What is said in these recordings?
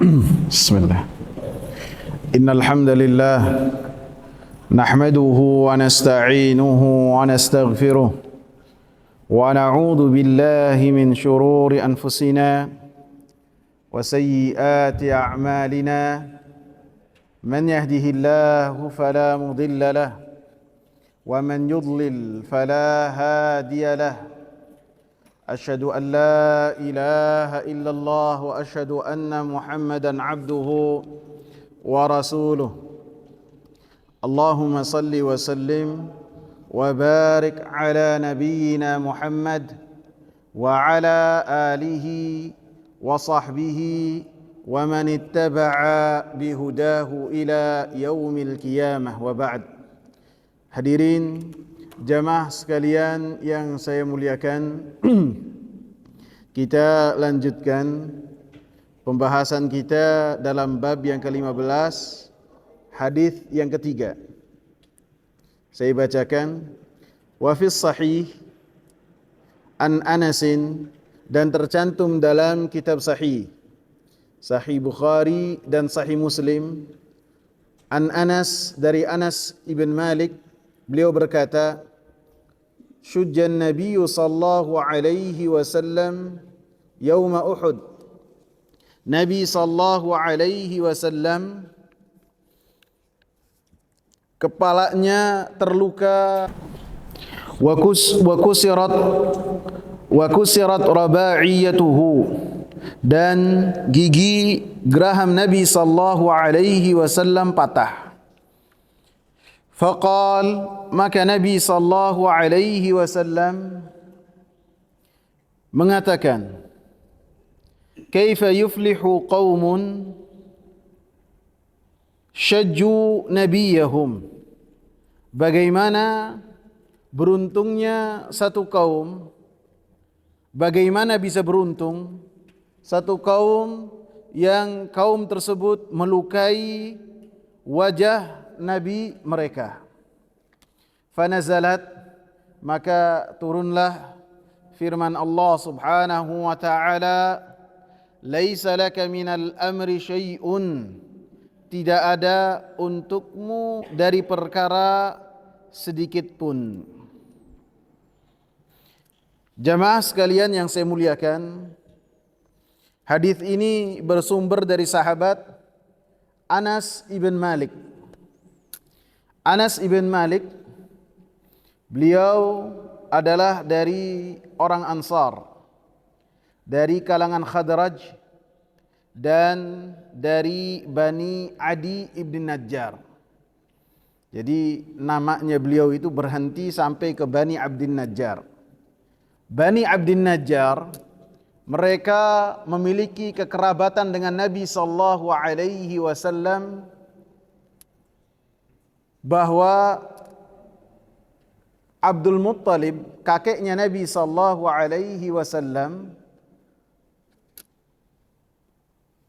Bismillah. Innal hamdalillah nahmaduhu wa nasta'inuhu wa nastaghfiruh wa na'udzu billahi min shururi anfusina wa sayyiati a'malina. Man yahdihillahu fala mudilla lahu wa man yudlil fala hadiya lahu. أشهد أن لا إله إلا الله وأشهد أن محمدا عبده ورسوله. اللهم صل وسلم وبارك على نبينا محمد وعلى آله وصحبه ومن اتبع بهداه إلى يوم القيامة وبعد. Hadirin jamaah sekalian yang saya muliakan, kita lanjutkan pembahasan kita dalam bab yang ke-15, hadis yang ketiga. Saya bacakan, wa fis sahih an Anasin, dan tercantum dalam kitab sahih Bukhari dan sahih Muslim, an Anas, dari Anas ibn Malik, beliau berkata, syujjan Nabi sallallahu alaihi wasallam yauma Uhud. Nabi sallallahu alaihi wasallam kepalanya terluka, wa kusirat raba'iyatuhu, dan gigi geraham Nabi sallallahu alaihi wasallam patah. Faqal, maka Nabi sallallahu alaihi wasallam mengatakan, kaifa yuflihu qaumun syajju nabiyahum, bagaimana beruntungnya satu kaum, bagaimana bisa beruntung satu kaum yang kaum tersebut melukai wajah Nabi mereka. Fanazalat, maka turunlah firman Allah subhanahu wa ta'ala, laisa laka minal amri syai'un, tidak ada untukmu dari perkara sedikit pun. Jamaah sekalian yang saya muliakan, hadis ini bersumber dari sahabat Anas ibn Malik. Anas ibn Malik, beliau adalah dari orang Ansar, dari kalangan Khadraj dan dari Bani Adi ibn Najjar. Jadi namanya beliau itu berhenti sampai ke Bani Abdin Najjar. Bani Abdin Najjar, mereka memiliki kekerabatan dengan Nabi sallallahu alaihi wasallam, bahwa Abdul Muttalib, kakeknya Nabi sallallahu alaihi wasallam,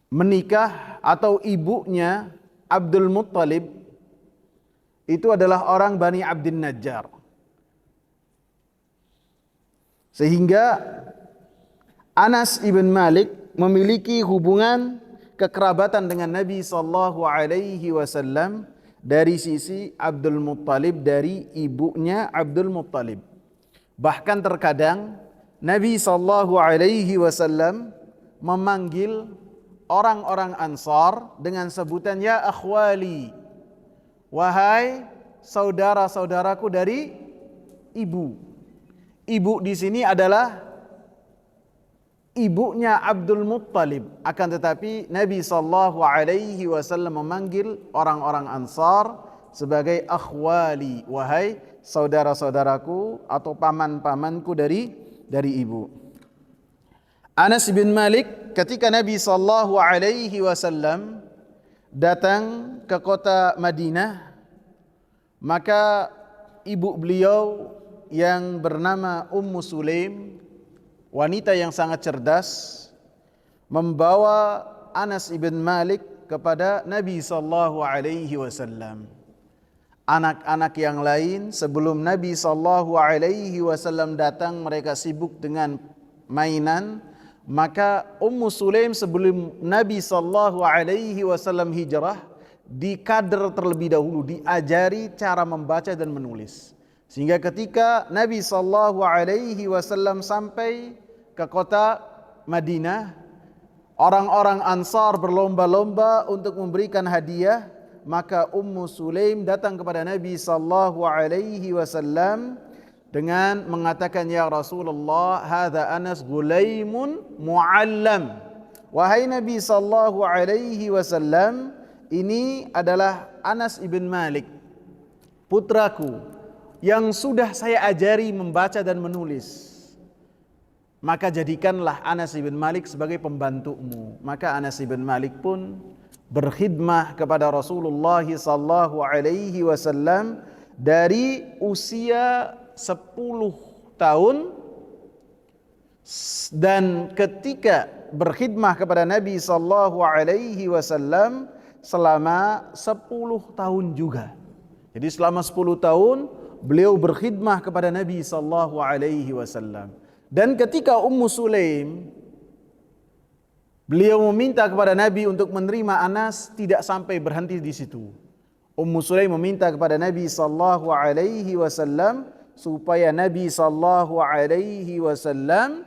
menikah, atau ibunya Abdul Muttalib itu adalah orang Bani Abdin Najjar. Sehingga Anas ibn Malik memiliki hubungan kekerabatan dengan Nabi sallallahu alaihi wasallam dari sisi Abdul Muttalib, dari ibunya Abdul Muttalib. Bahkan terkadang Nabi sallallahu alaihi wasallam memanggil orang-orang Ansar dengan sebutan ya akhwali, wahai saudara-saudaraku dari ibu. Ibu di sini adalah ibunya Abdul Muttalib. Akan tetapi Nabi sallallahu alaihi wasallam memanggil orang-orang Ansar sebagai akhwali, wahai saudara-saudaraku atau paman-pamanku dari ibu. Anas bin Malik, ketika Nabi sallallahu alaihi wasallam datang ke kota Madinah, maka ibu beliau yang bernama Ummu Sulaim, wanita yang sangat cerdas, membawa Anas ibn Malik kepada Nabi sallallahu alaihi wasallam. Anak-anak yang lain sebelum Nabi sallallahu alaihi wasallam datang, mereka sibuk dengan mainan, Maka Ummu Sulaim sebelum Nabi sallallahu alaihi wasallam hijrah dikader terlebih dahulu, diajari cara membaca dan menulis. Sehingga ketika Nabi sallallahu alaihi wasallam sampai ke kota Madinah, orang-orang Ansar berlomba-lomba untuk memberikan hadiah, maka Ummu Sulaim datang kepada Nabi sallallahu alaihi wasallam dengan mengatakan, ya Rasulullah, hadza Anas gulaimun muallam. Wahai Nabi sallallahu alaihi wasallam, ini adalah Anas ibn Malik, putraku yang sudah saya ajari membaca dan menulis. Maka jadikanlah Anas ibn Malik sebagai pembantumu. Maka Anas ibn Malik pun berkhidmah kepada Rasulullah sallallahu alaihi wasallam dari usia 10 tahun, dan ketika berkhidmah kepada Nabi sallallahu alaihi wasallam selama 10 tahun juga. Jadi selama 10 tahun beliau berkhidmah kepada Nabi sallallahu alaihi wasallam. Dan ketika Ummu Sulaim beliau meminta kepada Nabi untuk menerima Anas, tidak sampai berhenti di situ. Ummu Sulaim meminta kepada Nabi sallallahu alaihi wasallam supaya Nabi sallallahu alaihi wasallam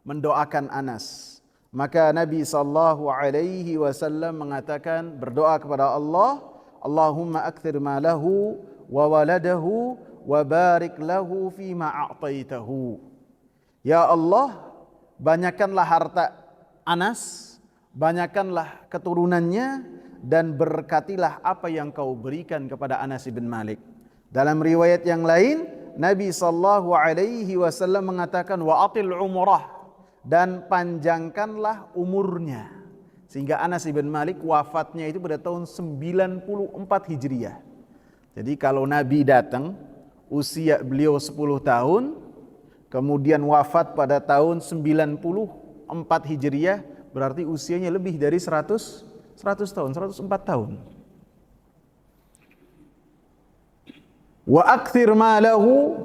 mendoakan Anas. Maka Nabi sallallahu alaihi wasallam mengatakan, berdoa kepada Allah, Allahumma akthir malahu wa waladahu wa barik lahu fima a'taitahu. Ya Allah, banyakkanlah harta Anas, banyakkanlah keturunannya, dan berkatilah apa yang kau berikan kepada Anas bin Malik. Dalam riwayat yang lain, Nabi sallallahu alaihi wasallam mengatakan, wa atil umrah, dan panjangkanlah umurnya. Sehingga Anas bin Malik wafatnya itu pada tahun 94 Hijriah. Jadi kalau Nabi datang, usia beliau 10 tahun, kemudian wafat pada tahun 94 Hijriah, berarti usianya lebih dari 100 tahun, 104 tahun. Wa akthir malahu,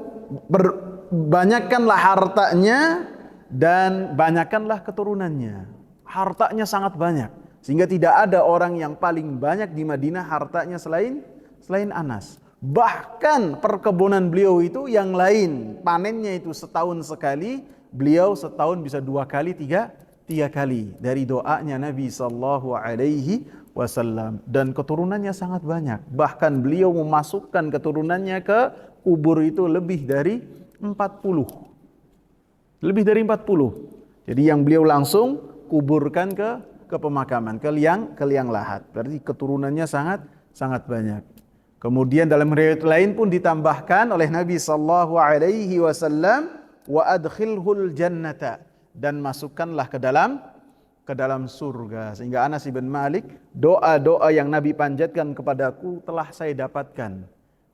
banyakkanlah hartanya dan banyakkanlah keturunannya. Hartanya sangat banyak, sehingga tidak ada orang yang paling banyak di Madinah hartanya selain Anas. Bahkan perkebunan beliau itu yang lain, panennya itu setahun sekali, beliau setahun bisa 2 kali, 3 kali, dari doanya Nabi sallallahu alaihi wasallam. Dan keturunannya sangat banyak. Bahkan beliau memasukkan keturunannya ke kubur itu lebih dari 40. Lebih dari 40. Jadi yang beliau langsung kuburkan ke pemakaman, ke liang lahat. Berarti keturunannya sangat banyak. Kemudian dalam riwayat lain pun ditambahkan oleh Nabi sallallahu alaihi wasallam, wa adkhilhul jannata, dan masukkanlah ke dalam surga. Sehingga Anas bin Malik, doa-doa yang Nabi panjatkan kepadaku telah saya dapatkan.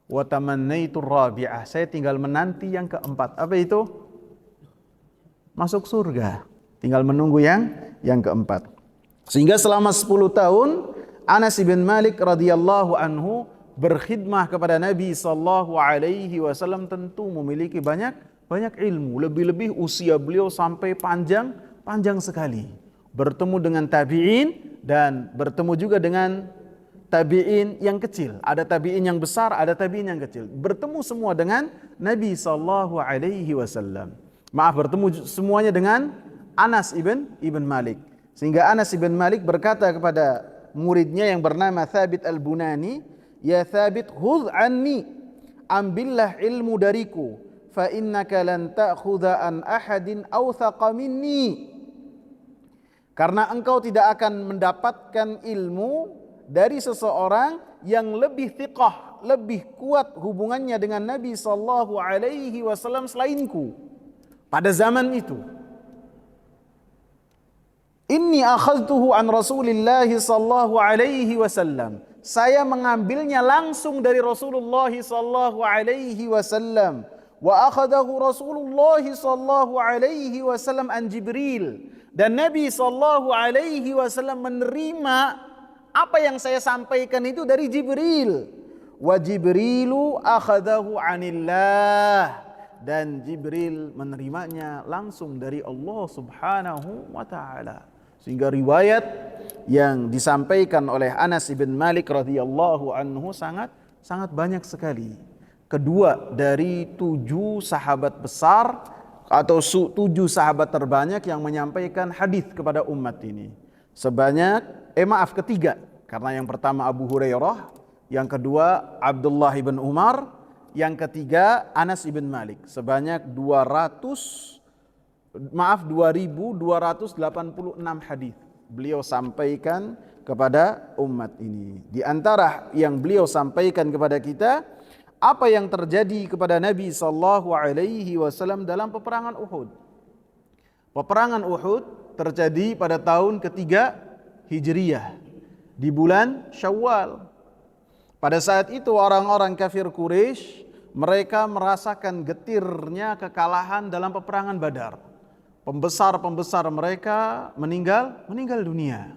Wa tamannaitur rabi'ah, saya tinggal menanti yang keempat. Apa itu? Masuk surga. Tinggal menunggu yang keempat. Sehingga selama 10 tahun Anas bin Malik radhiyallahu anhu berkhidmah kepada Nabi sallallahu alaihi wasallam, tentu memiliki banyak ilmu. Lebih-lebih usia beliau sampai panjang sekali. Bertemu dengan tabi'in dan bertemu juga dengan tabi'in yang kecil. Ada tabi'in yang besar, ada tabi'in yang kecil. Bertemu semua dengan Nabi sallallahu alaihi wasallam. Bertemu semuanya dengan Anas ibn Malik. Sehingga Anas ibn Malik berkata kepada muridnya yang bernama Thabit al-Bunani, ya Thabit, khudh anni, ambillah ilmu dariku, fa innaka lan ta'khudha an ahadin awthaqa minni. Karena engkau tidak akan mendapatkan ilmu dari seseorang yang lebih thiqah, lebih kuat hubungannya dengan Nabi sallallahu alaihi wasallam selainku pada zaman itu. Inni akhadtuhu an Rasulillah sallallahu alaihi wasallam. Saya mengambilnya langsung dari Rasulullah sallallahu alaihi wasallam. Wa akhadahu Rasulullah sallallahu alaihi wasallam an Jibril. Dan Nabi sallallahu alaihi wasallam menerima apa yang saya sampaikan itu dari Jibril. Wa Jibrilu akhadahu anillah. dan Jibril menerimanya langsung dari Allah Subhanahu wa taala. Sehingga riwayat yang disampaikan oleh Anas bin Malik radhiyallahu anhu sangat banyak sekali. Kedua dari 7 sahabat besar atau 7 sahabat terbanyak yang menyampaikan hadis kepada umat ini. Ketiga, karena yang pertama Abu Hurairah, yang kedua Abdullah bin Umar, yang ketiga Anas bin Malik. Sebanyak 2286 hadis beliau sampaikan kepada umat ini. Di antara yang beliau sampaikan kepada kita, apa yang terjadi kepada Nabi sallallahu alaihi wasallam dalam peperangan Uhud. Peperangan Uhud terjadi pada tahun ketiga Hijriyah di bulan Syawal. Pada saat itu orang-orang kafir Quraisy mereka merasakan getirnya kekalahan dalam peperangan Badar. Pembesar-pembesar mereka meninggal dunia.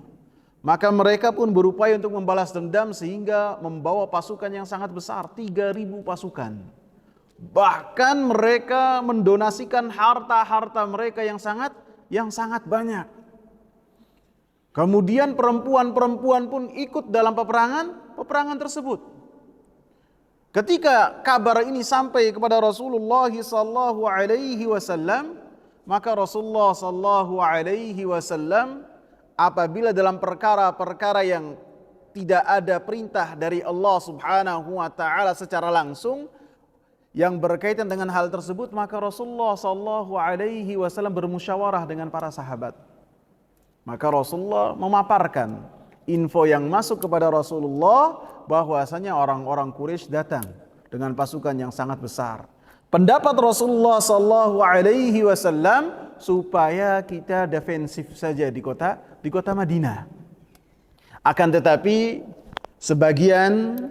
Maka mereka pun berupaya untuk membalas dendam sehingga membawa pasukan yang sangat besar, 3.000 pasukan. Bahkan mereka mendonasikan harta-harta mereka yang sangat banyak. Kemudian perempuan-perempuan pun ikut dalam peperangan tersebut. Ketika kabar ini sampai kepada Rasulullah sallallahu alaihi wasallam, maka Rasulullah sallallahu alaihi wasallam apabila dalam perkara-perkara yang tidak ada perintah dari Allah Subhanahu wa taala secara langsung yang berkaitan dengan hal tersebut, maka Rasulullah sallallahu alaihi wasallam bermusyawarah dengan para sahabat. Maka Rasulullah memaparkan info yang masuk kepada Rasulullah bahwasanya orang-orang Quraisy datang dengan pasukan yang sangat besar. Pendapat Rasulullah sallallahu alaihi wasallam supaya kita defensif saja di kota Madinah. Akan tetapi sebagian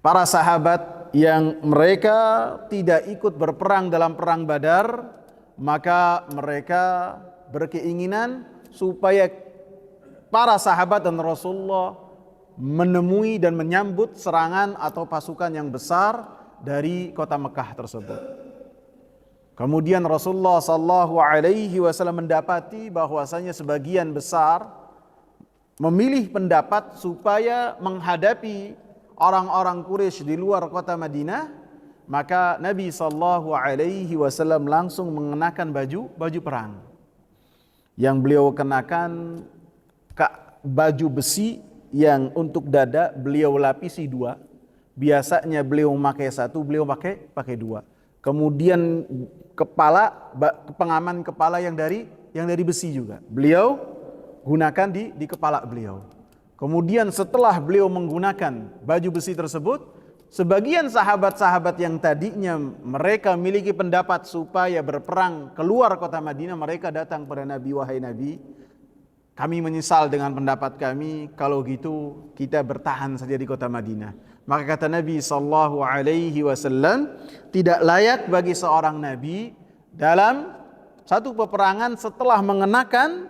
para sahabat yang mereka tidak ikut berperang dalam perang Badar, maka mereka berkeinginan supaya para sahabat dan Rasulullah menemui dan menyambut serangan atau pasukan yang besar dari kota Mekah tersebut. Kemudian Rasulullah sallallahu alaihi wasallam mendapati bahwasanya sebagian besar memilih pendapat supaya menghadapi orang-orang Quraisy di luar kota Madinah, maka Nabi sallallahu alaihi wasallam langsung mengenakan baju perang. Yang beliau kenakan baju besi yang untuk dada beliau lapisi 2. Biasanya beliau memakai 1, beliau pakai 2. Kemudian pengaman kepala yang dari besi juga beliau gunakan di kepala beliau. Kemudian setelah beliau menggunakan baju besi tersebut, sebagian sahabat-sahabat yang tadinya mereka memiliki pendapat supaya berperang keluar kota Madinah, mereka datang pada Nabi, wahai Nabi, kami menyesal dengan pendapat kami, kalau gitu kita bertahan saja di kota Madinah. Maka kata Nabi sallallahu alaihi wasallam, tidak layak bagi seorang nabi dalam satu peperangan setelah mengenakan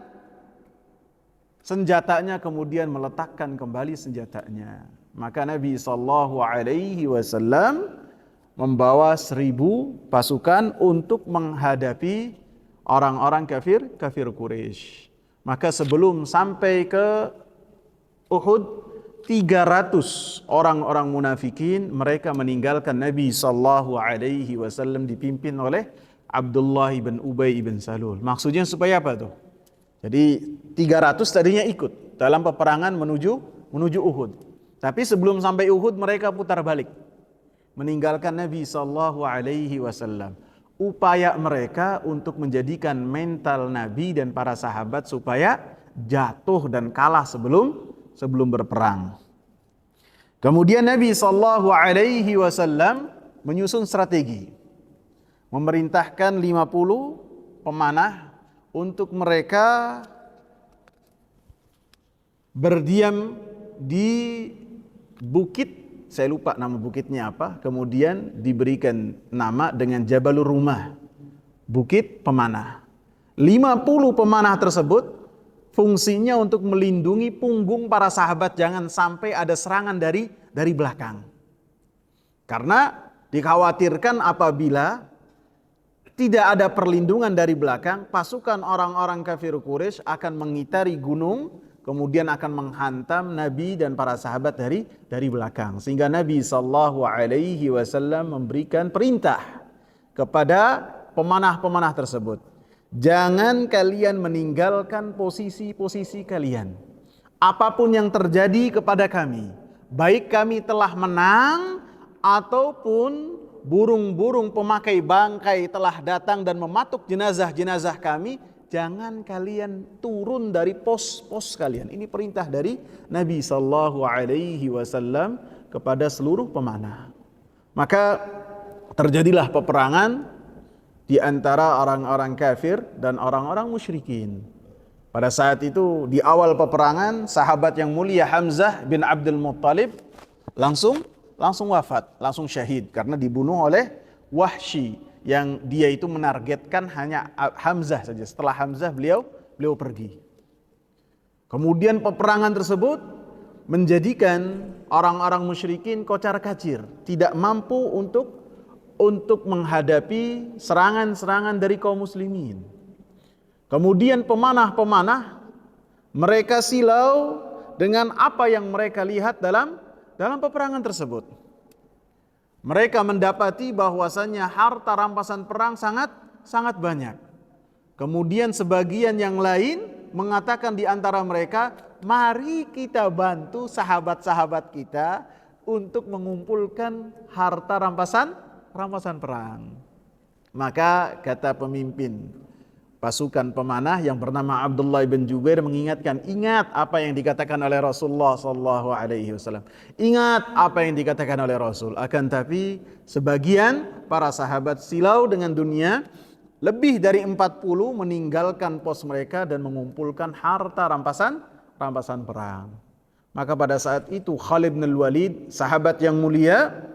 senjatanya kemudian meletakkan kembali senjatanya. Maka Nabi sallallahu alaihi wasallam membawa 1.000 pasukan untuk menghadapi orang-orang kafir Quraisy. Maka sebelum sampai ke Uhud, 300 orang-orang munafikin mereka meninggalkan Nabi sallallahu alaihi wasallam dipimpin oleh Abdullah bin Ubay bin Salul. Maksudnya supaya apa tuh? Jadi 300 tadinya ikut dalam peperangan menuju Uhud. Tapi sebelum sampai Uhud mereka putar balik meninggalkan Nabi sallallahu alaihi wasallam. Upaya mereka untuk menjadikan mental Nabi dan para sahabat supaya jatuh dan kalah sebelum berperang. Kemudian Nabi sallallahu alaihi wasallam menyusun strategi. Memerintahkan 50 pemanah untuk mereka berdiam di bukit, saya lupa nama bukitnya apa, kemudian diberikan nama dengan Jabalur Rumah, bukit pemanah. 50 pemanah tersebut fungsinya untuk melindungi punggung para sahabat jangan sampai ada serangan dari belakang. Karena Dikhawatirkan apabila tidak ada perlindungan dari belakang, pasukan orang-orang kafir Quraisy akan mengitari gunung, kemudian akan menghantam Nabi dan para sahabat dari belakang. Sehingga Nabi SAW memberikan perintah kepada pemanah-pemanah tersebut. Jangan kalian meninggalkan posisi-posisi kalian. Apapun yang terjadi kepada kami, baik kami telah menang ataupun burung-burung pemakai bangkai telah datang dan mematuk jenazah-jenazah kami, jangan kalian turun dari pos-pos kalian. Ini perintah dari Nabi SAW kepada seluruh pemanah. Maka terjadilah peperangan di antara orang-orang kafir dan orang-orang musyrikin. Pada saat itu di awal peperangan, sahabat yang mulia Hamzah bin Abdul Muttalib langsung wafat, langsung syahid karena dibunuh oleh Wahsy yang dia itu menargetkan hanya Hamzah saja. Setelah Hamzah beliau pergi. Kemudian peperangan tersebut menjadikan orang-orang musyrikin kocar-kacir, tidak mampu untuk menghadapi serangan-serangan dari kaum muslimin. Kemudian pemanah-pemanah mereka silau dengan apa yang mereka lihat dalam peperangan tersebut. Mereka mendapati bahwasannya harta rampasan perang sangat banyak. Kemudian sebagian yang lain mengatakan di antara mereka, mari kita bantu sahabat-sahabat kita untuk mengumpulkan harta rampasan perang. Maka kata pemimpin pasukan pemanah yang bernama Abdullah bin Jubair mengingatkan, ingat apa yang dikatakan oleh Rasulullah SAW. Ingat apa yang dikatakan oleh Rasul. Akan tapi sebagian para sahabat silau dengan dunia, lebih dari 40 meninggalkan pos mereka dan mengumpulkan harta rampasan perang. Maka pada saat itu Khalid bin Walid, sahabat yang mulia,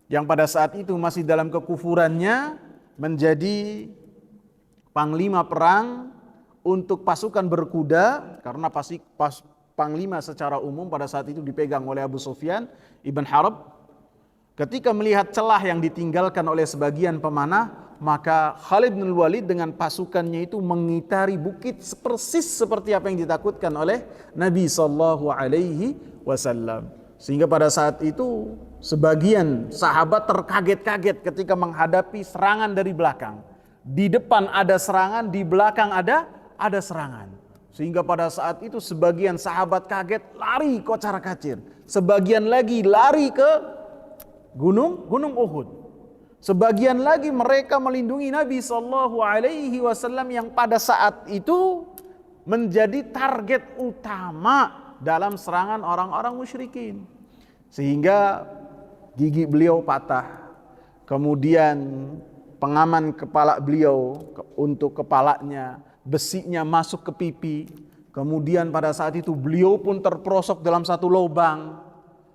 yang pada saat itu masih dalam kekufurannya, menjadi panglima perang untuk pasukan berkuda, karena panglima secara umum pada saat itu dipegang oleh Abu Sufyan ibn Harb. Ketika melihat celah yang ditinggalkan oleh sebagian pemanah, maka Khalid bin Walid dengan pasukannya itu mengitari bukit persis seperti apa yang ditakutkan oleh Nabi SAW. Sehingga pada saat itu sebagian sahabat terkaget-kaget ketika menghadapi serangan dari belakang. Di depan ada serangan, di belakang ada serangan. Sehingga pada saat itu sebagian sahabat kaget, lari kocar-kacir. Sebagian lagi lari ke gunung Uhud. Sebagian lagi mereka melindungi Nabi SAW yang pada saat itu menjadi target utama dalam serangan orang-orang musyrikin. Sehingga gigi beliau patah. Kemudian pengaman kepala beliau untuk kepalanya, besinya masuk ke pipi. Kemudian pada saat itu beliau pun terperosok dalam satu lubang.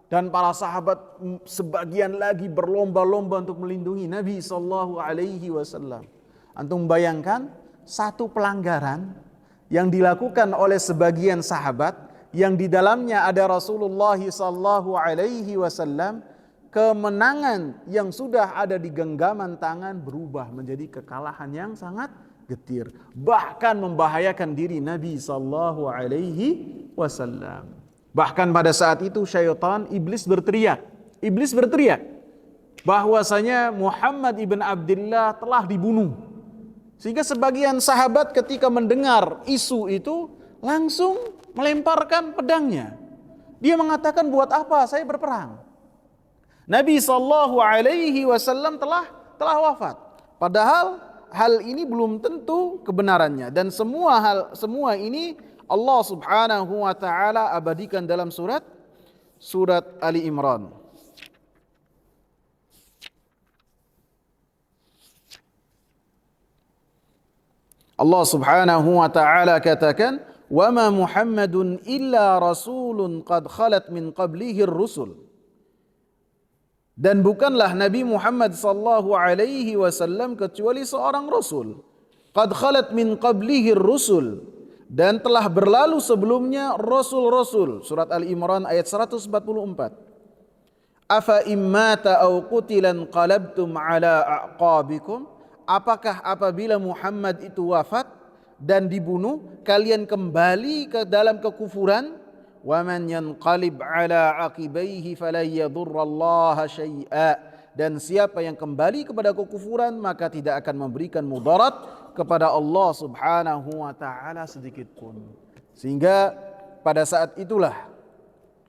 Dan para sahabat sebagian lagi berlomba-lomba untuk melindungi Nabi SAW. Antum bayangkan satu pelanggaran yang dilakukan oleh sebagian sahabat, yang di dalamnya ada Rasulullah SAW, kemenangan yang sudah ada di genggaman tangan berubah menjadi kekalahan yang sangat getir, bahkan membahayakan diri Nabi SAW. Bahkan pada saat itu syaitan, iblis berteriak bahwasanya Muhammad ibn Abdullah telah dibunuh. Sehingga sebagian sahabat ketika mendengar isu itu langsung melemparkan pedangnya. Dia mengatakan, buat apa saya berperang? Nabi SAW telah wafat. Padahal hal ini belum tentu kebenarannya, dan semua ini Allah Subhanahu wa taala abadikan dalam surat Ali Imran. Allah Subhanahu wa taala katakan, "Wa ma Muhammadun illa rasulun qad khalat min qablihi ar-rusul." Dan bukanlah Nabi Muhammad sallallahu alaihi wasallam kecuali seorang rasul. Qad khalat min qablihi ar-rusul, dan telah berlalu sebelumnya rasul-rasul. Surat Ali Imran ayat 144. Afa immata aw qutilan qalabtum ala a'qabikum? Apakah apabila Muhammad itu wafat dan dibunuh, kalian kembali ke dalam kekufuran? Wa man yanqalib ala aqibaihi falan yadurrallaha syai'a. Dan siapa yang kembali kepada kekufuran maka tidak akan memberikan mudarat kepada Allah Subhanahu wa taala sedikit pun. Sehingga pada saat itulah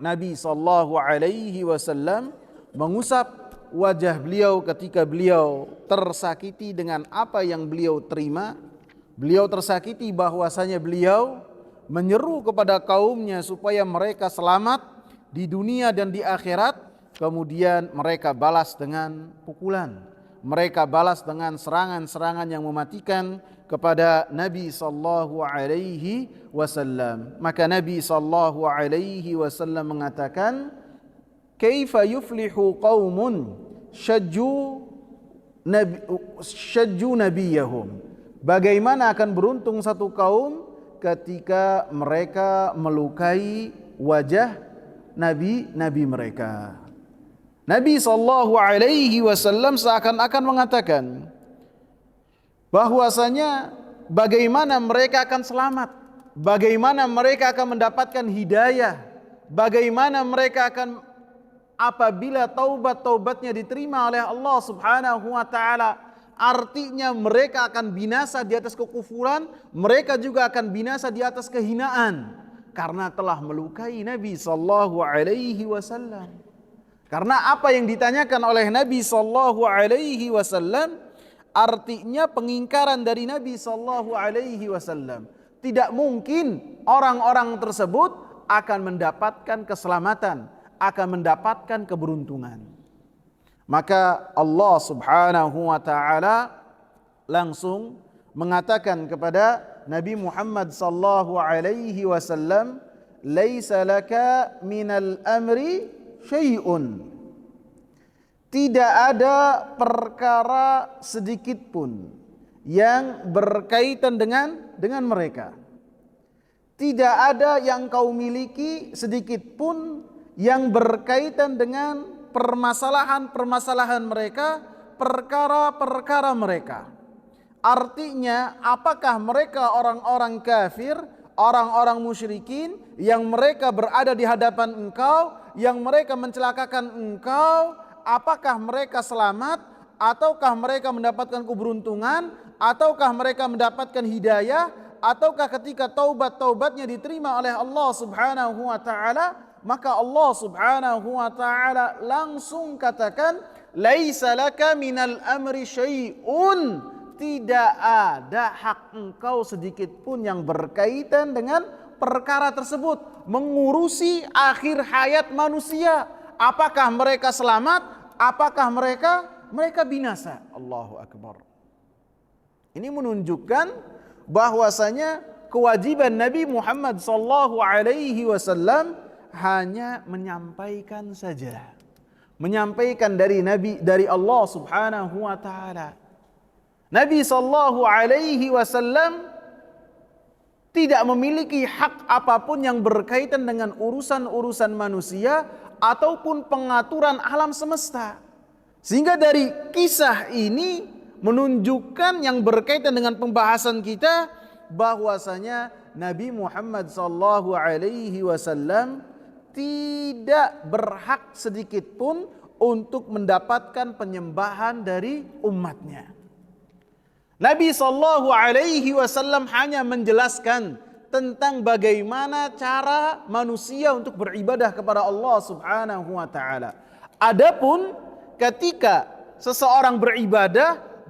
Nabi sallallahu alaihi wasallam mengusap wajah beliau ketika beliau tersakiti dengan apa yang beliau terima. Beliau tersakiti bahwasanya beliau menyeru kepada kaumnya supaya mereka selamat di dunia dan di akhirat. Kemudian mereka balas dengan pukulan. Mereka balas dengan serangan-serangan yang mematikan kepada Nabi sallallahu alaihi wasallam. Maka Nabi sallallahu alaihi wasallam mengatakan, "Kaifa yuflihu qaumun syajju nabiyahum?" Bagaimana akan beruntung satu kaum ketika mereka melukai wajah nabi-nabi mereka. Nabi sallallahu alaihi wasallam seakan-akan mengatakan bahwasanya bagaimana mereka akan selamat, bagaimana mereka akan mendapatkan hidayah, bagaimana mereka akan apabila taubat-taubatnya diterima oleh Allah Subhanahu wa taala. Artinya mereka akan binasa di atas kekufuran, mereka juga akan binasa di atas kehinaan karena telah melukai Nabi sallallahu alaihi wasallam. Karena apa yang ditanyakan oleh Nabi sallallahu alaihi wasallam artinya pengingkaran dari Nabi sallallahu alaihi wasallam. Tidak mungkin orang-orang tersebut akan mendapatkan keselamatan, akan mendapatkan keberuntungan. Maka Allah Subhanahu wa taala langsung mengatakan kepada Nabi Muhammad sallallahu alaihi wasallam, "Laisa laka minal amri syai'un." Tidak ada perkara sedikit pun yang berkaitan dengan mereka. Tidak ada yang kau miliki sedikit pun yang berkaitan dengan permasalahan-permasalahan mereka, perkara-perkara mereka. Artinya, apakah mereka orang-orang kafir, orang-orang musyrikin yang mereka berada di hadapan engkau, yang mereka mencelakakan engkau, apakah mereka selamat, ataukah mereka mendapatkan keberuntungan, ataukah mereka mendapatkan hidayah, ataukah ketika taubat-taubatnya diterima oleh Allah Subhanahu wa taala, maka Allah Subhanahu wa taala langsung katakan, "Laisa laka minal amri syai'un." Tidak ada hak engkau sedikit pun yang berkaitan dengan perkara tersebut, mengurusi akhir hayat manusia. Apakah mereka selamat? Apakah mereka binasa? Allahu Akbar. Ini menunjukkan bahwasanya kewajiban Nabi Muhammad sallallahu alaihi wasallam hanya menyampaikan saja. Menyampaikan dari Allah Subhanahu wa taala. Nabi sallallahu alaihi wasallam tidak memiliki hak apapun yang berkaitan dengan urusan-urusan manusia ataupun pengaturan alam semesta. Sehingga dari kisah ini menunjukkan yang berkaitan dengan pembahasan kita bahwasanya Nabi Muhammad sallallahu alaihi wasallam tidak berhak sedikit pun untuk mendapatkan penyembahan dari umatnya. Nabi sallallahu alaihi wasallam hanya menjelaskan tentang bagaimana cara manusia untuk beribadah kepada Allah Subhanahu wa taala. Adapun ketika seseorang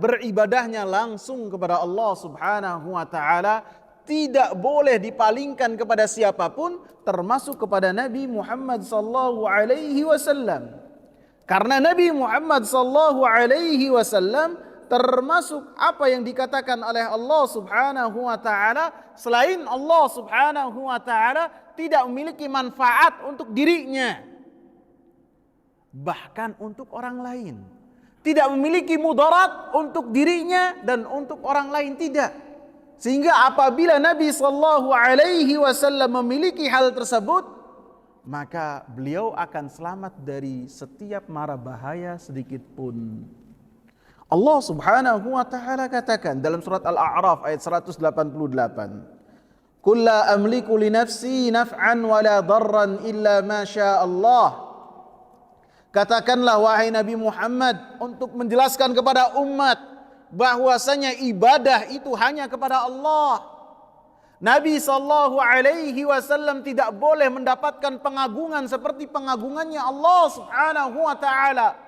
beribadahnya langsung kepada Allah Subhanahu wa taala, tidak boleh dipalingkan kepada siapapun termasuk kepada Nabi Muhammad sallallahu alaihi wasallam. Karena Nabi Muhammad sallallahu alaihi wasallam termasuk apa yang dikatakan oleh Allah Subhanahu wa taala, selain Allah Subhanahu wa taala tidak memiliki manfaat untuk dirinya, bahkan untuk orang lain. Tidak memiliki mudarat untuk dirinya dan untuk orang lain tidak. Sehingga apabila Nabi sallallahu alaihi wasallam memiliki hal tersebut, maka beliau akan selamat dari setiap mara bahaya sedikit pun. Allah Subhanahu wa taala katakan dalam surat Al-A'raf ayat 188, "Qul la amliku li nafsi naf'an wa la darran illa ma syaa Allah." Katakanlah wahai Nabi Muhammad untuk menjelaskan kepada umat bahwasanya ibadah itu hanya kepada Allah. Nabi sallallahu alaihi wasallam tidak boleh mendapatkan pengagungan seperti pengagungannya Allah Subhanahu wa taala.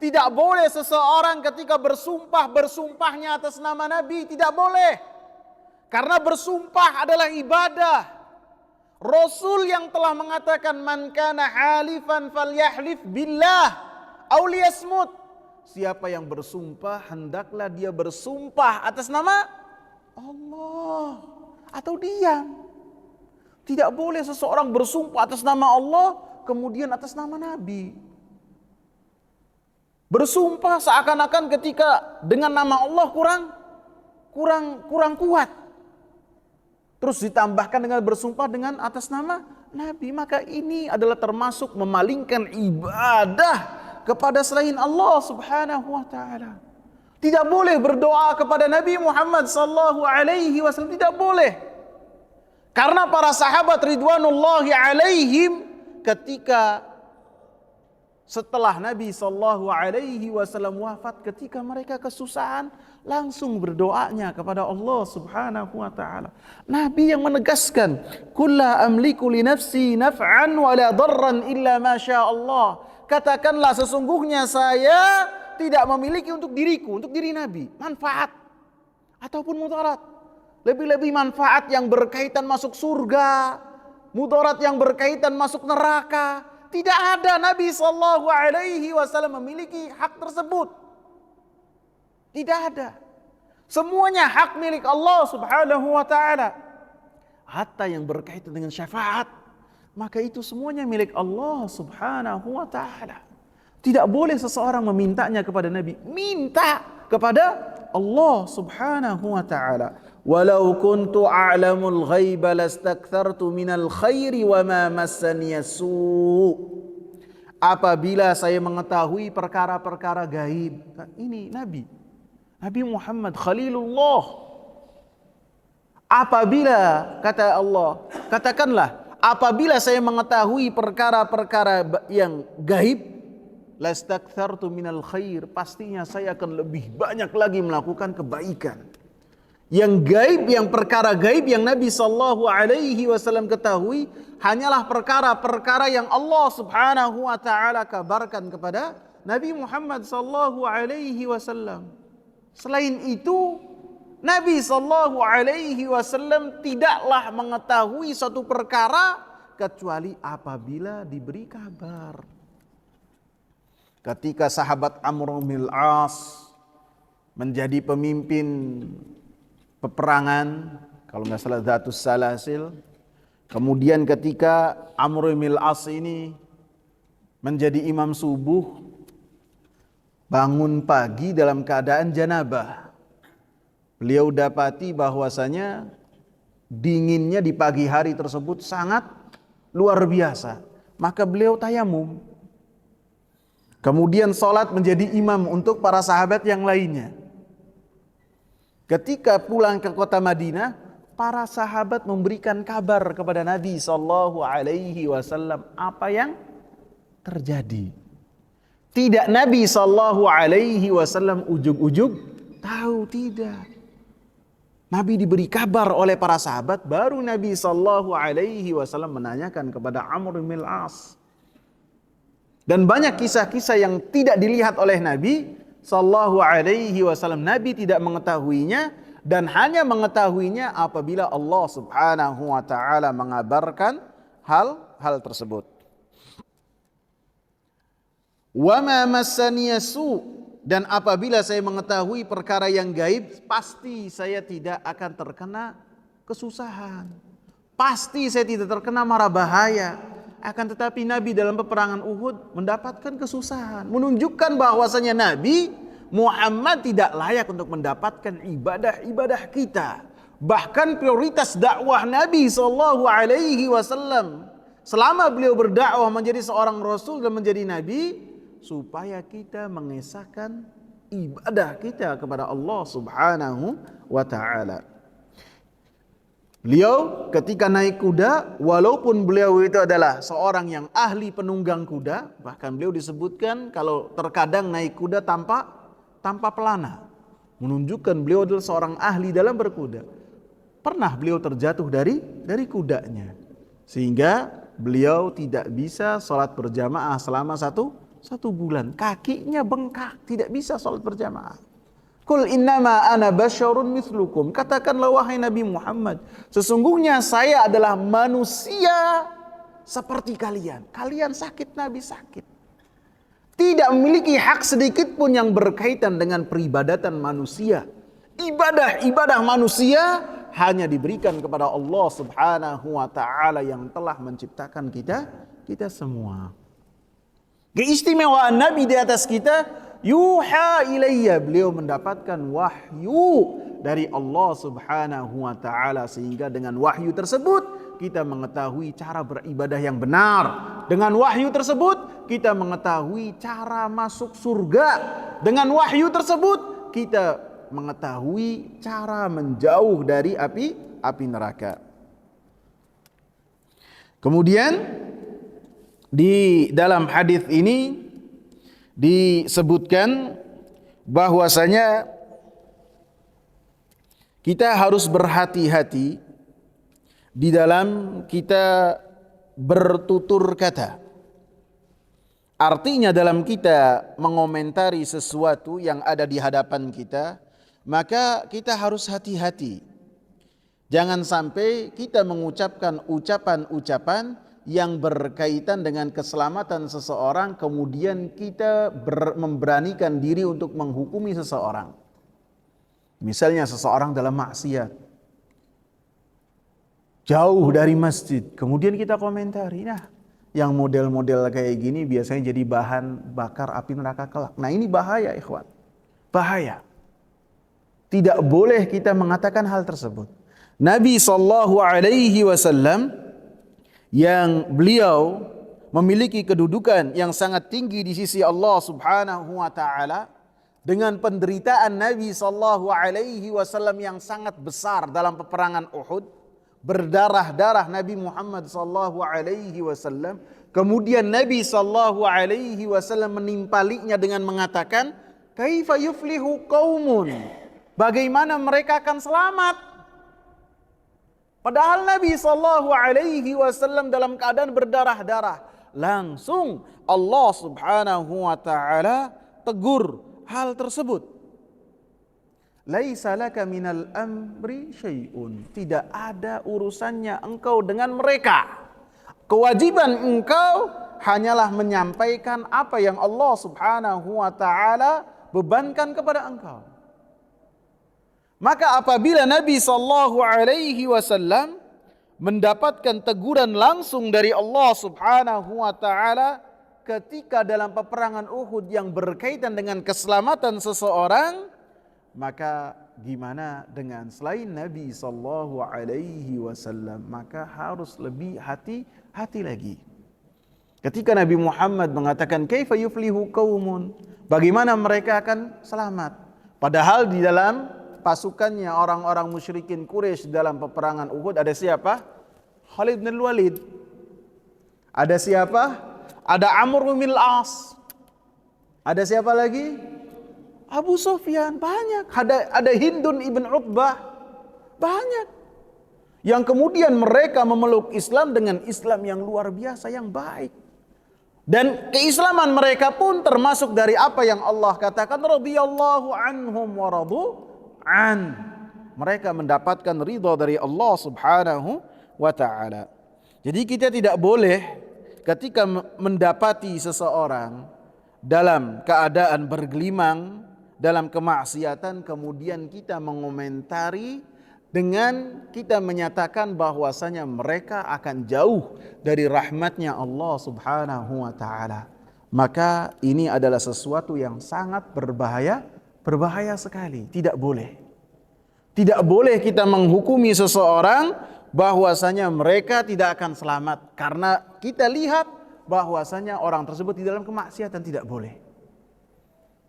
Tidak boleh seseorang ketika bersumpahnya atas nama Nabi, tidak boleh. Karena bersumpah adalah ibadah. Rasul yang telah mengatakan man kana halifan falyahlif billah aw liyasmut. Siapa yang bersumpah hendaklah dia bersumpah atas nama Allah atau diam. Tidak boleh seseorang bersumpah atas nama Allah kemudian atas nama Nabi. Bersumpah seakan-akan ketika dengan nama Allah kurang kuat. Terus ditambahkan dengan bersumpah dengan atas nama Nabi, maka ini adalah termasuk memalingkan ibadah kepada selain Allah Subhanahu wa taala. Tidak boleh berdoa kepada Nabi Muhammad sallallahu alaihi wasallam, tidak boleh. Karena para sahabat ridwanullahi alaihim ketika setelah Nabi sallallahu alaihi wasallam wafat, ketika mereka kesusahan, langsung berdoanya kepada Allah Subhanahu wa taala. Nabi yang menegaskan, "Qul la amliku li nafsi naf'an wa la darran illa ma syaa Allah." Katakanlah sesungguhnya saya tidak memiliki untuk diriku, untuk diri Nabi, manfaat ataupun mudarat. Lebih-lebih manfaat yang berkaitan masuk surga, mudarat yang berkaitan masuk neraka. Tidak ada Nabi sallallahu alaihi wasallam memiliki hak tersebut. Tidak ada. Semuanya hak milik Allah Subhanahu wa taala. Hatta yang berkaitan dengan syafaat, maka itu semuanya milik Allah Subhanahu wa taala. Tidak boleh seseorang memintanya kepada Nabi, minta kepada Allah Subhanahu wa taala. Walau kuntu a'lamul ghaiba lastakthartu minal khairi wa ma massaniya su'. Apabila saya mengetahui perkara-perkara gaib. Ini Nabi Muhammad Khalilullah. Apabila kata Allah, katakanlah apabila saya mengetahui perkara-perkara yang gaib, lastakthartu minal khair, pastinya saya akan lebih banyak lagi melakukan kebaikan. Yang gaib, yang perkara gaib yang Nabi sallallahu alaihi wasallam ketahui hanyalah perkara-perkara yang Allah Subhanahu wa taala kabarkan kepada Nabi Muhammad sallallahu alaihi wasallam. Selain itu, Nabi sallallahu alaihi wasallam tidaklah mengetahui suatu perkara kecuali apabila diberi kabar. Ketika sahabat Amr bin As menjadi pemimpin peperangan, kalau nggak salah Dzatus Salasil. Kemudian ketika Amr bin As ini menjadi imam subuh, bangun pagi dalam keadaan janabah. Beliau dapati bahwasanya dinginnya di pagi hari tersebut sangat luar biasa. Maka beliau tayamum. Kemudian sholat menjadi imam untuk para sahabat yang lainnya. Ketika pulang ke kota Madinah, para sahabat memberikan kabar kepada Nabi sallallahu alaihi wasallam apa yang terjadi. Tidak Nabi sallallahu alaihi wasallam ujug-ujug tahu, tidak. Nabi diberi kabar oleh para sahabat, baru Nabi sallallahu alaihi wasallam menanyakan kepada Amr bin As. Dan banyak kisah-kisah yang tidak dilihat oleh Nabi sallallahu alaihi wasallam. Nabi tidak mengetahuinya dan hanya mengetahuinya apabila Allah Subhanahu wa taala mengabarkan hal tersebut. Wa ma massaniya su, dan apabila saya mengetahui perkara yang gaib, pasti saya tidak akan terkena kesusahan. Pasti saya tidak terkena mara bahaya. Akan tetapi Nabi dalam peperangan Uhud mendapatkan kesusahan, menunjukkan bahwasanya Nabi Muhammad tidak layak untuk mendapatkan ibadah-ibadah kita. Bahkan prioritas dakwah Nabi sallallahu alaihi wasallam selama beliau berdakwah menjadi seorang rasul dan menjadi nabi, supaya kita mengesahkan ibadah kita kepada Allah Subhanahu wa taala. Beliau ketika naik kuda, walaupun beliau itu adalah seorang yang ahli penunggang kuda, bahkan beliau disebutkan kalau terkadang naik kuda tanpa pelana, menunjukkan beliau adalah seorang ahli dalam berkuda. Pernah beliau terjatuh dari kudanya, sehingga beliau tidak bisa sholat berjamaah selama satu bulan. Kakinya bengkak, tidak bisa sholat berjamaah. Qul innama ana basyarun mithlukum. Katakanlah wahai Nabi Muhammad, sesungguhnya saya adalah manusia seperti kalian. Kalian sakit, Nabi sakit. Tidak memiliki hak sedikit pun yang berkaitan dengan peribadatan manusia. Ibadah manusia hanya diberikan kepada Allah Subhanahu wa taala yang telah menciptakan kita semua. Keistimewaan Nabi di atas kita, yuha ilayya, beliau mendapatkan wahyu dari Allah Subhanahu wa taala, sehingga dengan wahyu tersebut kita mengetahui cara beribadah yang benar. Dengan wahyu tersebut kita mengetahui cara masuk surga. Dengan wahyu tersebut kita mengetahui cara menjauh dari api neraka. Kemudian di dalam hadis ini disebutkan bahwasanya kita harus berhati-hati di dalam kita bertutur kata. Artinya dalam kita mengomentari sesuatu yang ada di hadapan kita, maka kita harus hati-hati. Jangan sampai kita mengucapkan ucapan-ucapan yang berkaitan dengan keselamatan seseorang, kemudian kita memberanikan diri untuk menghukumi seseorang. Misalnya seseorang dalam maksiat, jauh dari masjid, kemudian kita komentari, nah yang model-model kayak gini biasanya jadi bahan bakar api neraka kelak. Nah ini bahaya ikhwan, bahaya. Tidak boleh kita mengatakan hal tersebut. Nabi SAW yang beliau memiliki kedudukan yang sangat tinggi di sisi Allah Subhanahu wa taala, dengan penderitaan Nabi SAW yang sangat besar dalam peperangan Uhud, berdarah-darah Nabi Muhammad SAW, kemudian Nabi SAW menimpalinya dengan mengatakan, kaifa yuflihu qaumun, bagaimana mereka akan selamat? Padahal Nabi SAW dalam keadaan berdarah-darah. Langsung Allah Subhanahu wa taala tegur hal tersebut. Laisa laka minal amri syai'un. Tidak ada urusannya engkau dengan mereka. Kewajiban engkau hanyalah menyampaikan apa yang Allah Subhanahu wa taala bebankan kepada engkau. Maka apabila Nabi SAW mendapatkan teguran langsung dari Allah Subhanahu wa taala ketika dalam peperangan Uhud yang berkaitan dengan keselamatan seseorang, maka gimana dengan selain Nabi SAW? Maka harus lebih hati-hati lagi. Ketika Nabi Muhammad mengatakan kaifa yuflihu qaumun, bagaimana mereka akan selamat? Padahal di dalam pasukannya orang-orang musyrikin Quraisy dalam peperangan Uhud ada siapa? Khalid bin Walid. Ada siapa? Ada Amr bin Al-As. Ada siapa lagi? Abu Sufyan. Banyak. Ada Hindun ibn Uqbah. Banyak. Yang kemudian mereka memeluk Islam dengan Islam yang luar biasa, yang baik. Dan keislaman mereka pun termasuk dari apa yang Allah katakan, radhiyallahu anhum wa radu an. Mereka mendapatkan ridha dari Allah Subhanahu wa taala. Jadi kita tidak boleh ketika mendapati seseorang dalam keadaan bergelimang dalam kemaksiatan kemudian kita mengomentari dengan kita menyatakan bahwasanya mereka akan jauh dari rahmatnya Allah Subhanahu wa taala. Maka ini adalah sesuatu yang sangat berbahaya sekali. Tidak boleh. Tidak boleh kita menghukumi seseorang bahwasanya mereka tidak akan selamat, karena kita lihat bahwasanya orang tersebut di dalam kemaksiatan. Tidak boleh.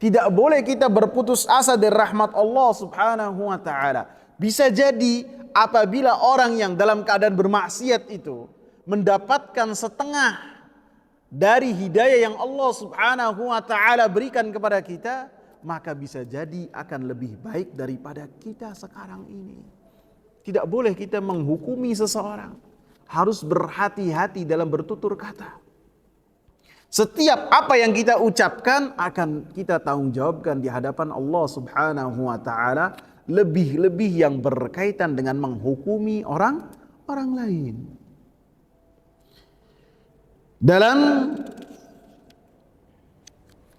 Tidak boleh kita berputus asa dari rahmat Allah Subhanahu wa taala. Bisa jadi apabila orang yang dalam keadaan bermaksiat itu mendapatkan setengah dari hidayah yang Allah Subhanahu wa taala berikan kepada kita, maka bisa jadi akan lebih baik daripada kita sekarang ini. Tidak boleh kita menghukumi seseorang. Harus berhati-hati dalam bertutur kata. Setiap apa yang kita ucapkan akan kita tanggung jawabkan di hadapan Allah Subhanahu wa taala, lebih-lebih yang berkaitan dengan menghukumi orang lain. Dalam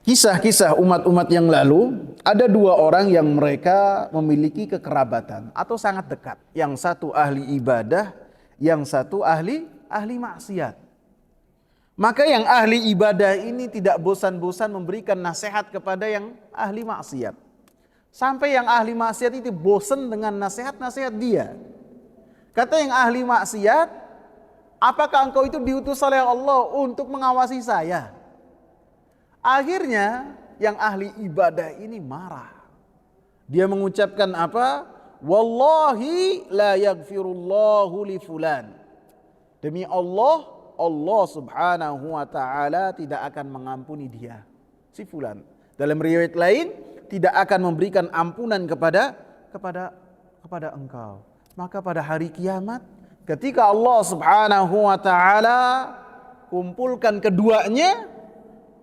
kisah-kisah umat-umat yang lalu, ada dua orang yang mereka memiliki kekerabatan atau sangat dekat. Yang satu ahli ibadah, yang satu ahli maksiat. Maka yang ahli ibadah ini tidak bosan-bosan memberikan nasihat kepada yang ahli maksiat. Sampai yang ahli maksiat itu bosan dengan nasihat-nasihat dia. Kata yang ahli maksiat, apakah engkau itu diutus oleh Allah untuk mengawasi saya? Akhirnya yang ahli ibadah ini marah. Dia mengucapkan apa? Wallahi la yaghfirullahu li fulan. Demi Allah, Allah Subhanahu wa taala tidak akan mengampuni dia, si fulan. Dalam riwayat lain, tidak akan memberikan ampunan kepada engkau. Maka pada hari kiamat, ketika Allah Subhanahu wa taala kumpulkan keduanya,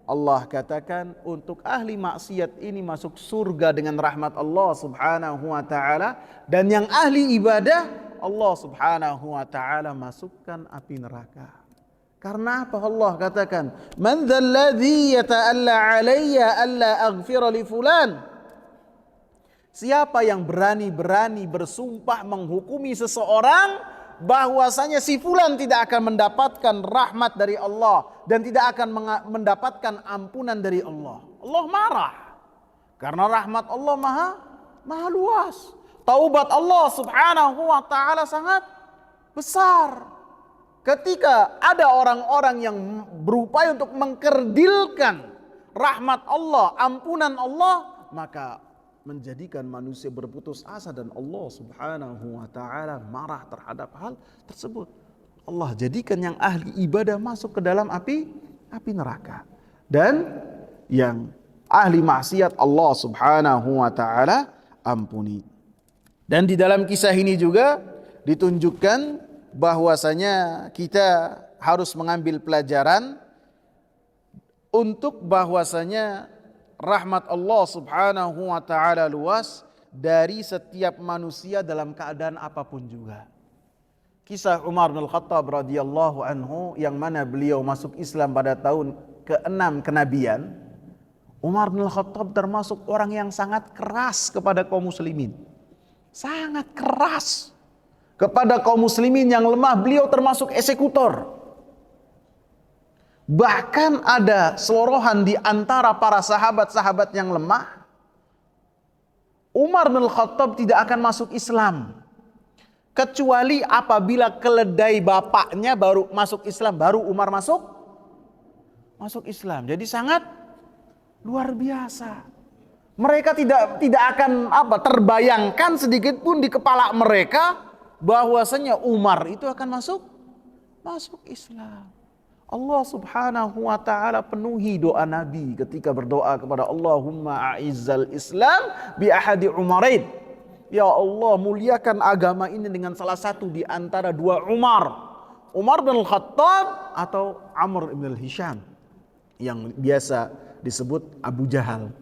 Allah katakan untuk ahli maksiat ini masuk surga dengan rahmat Allah Subhanahu wa taala, dan yang ahli ibadah Allah Subhanahu wa taala masukkan api neraka. Karena apa Allah katakan, "Man dzalladzi yata'alla 'alayya alla aghfira li fulan?" Siapa yang berani-berani bersumpah menghukumi seseorang bahwasanya si fulan tidak akan mendapatkan rahmat dari Allah dan tidak akan mendapatkan ampunan dari Allah. Allah marah. Karena rahmat Allah maha luas. Taubat Allah Subhanahu wa taala sangat besar. Ketika ada orang-orang yang berupaya untuk mengkerdilkan rahmat Allah, ampunan Allah, maka menjadikan manusia berputus asa dan Allah Subhanahu wa taala marah terhadap hal tersebut. Allah jadikan yang ahli ibadah masuk ke dalam api neraka, dan yang ahli maksiat Allah Subhanahu wa taala ampuni. Dan di dalam kisah ini juga ditunjukkan bahwasanya kita harus mengambil pelajaran untuk bahwasanya rahmat Allah Subhanahu wa taala luas dari setiap manusia dalam keadaan apapun juga. Kisah Umar bin Khattab radhiyallahu anhu, yang mana beliau masuk Islam pada tahun ke-6 kenabian. Umar bin Khattab termasuk orang yang sangat keras kepada kaum muslimin. Sangat keras kepada kaum muslimin yang lemah. Beliau termasuk eksekutor. Bahkan ada selorohan di antara para sahabat-sahabat yang lemah. Umar bin Khattab tidak akan masuk Islam kecuali apabila keledai bapaknya baru masuk Islam, baru Umar masuk Islam. Jadi sangat luar biasa. Mereka tidak akan terbayangkan sedikit pun di kepala mereka bahwasanya Umar itu akan masuk Islam. Allah Subhanahu wa taala penuhi doa Nabi ketika berdoa kepada Allahumma a'izzal Islam bi ahadi Umarain. Ya Allah, muliakan agama ini dengan salah satu di antara dua Umar. Umar bin Khattab atau Amr bin Hisham yang biasa disebut Abu Jahal.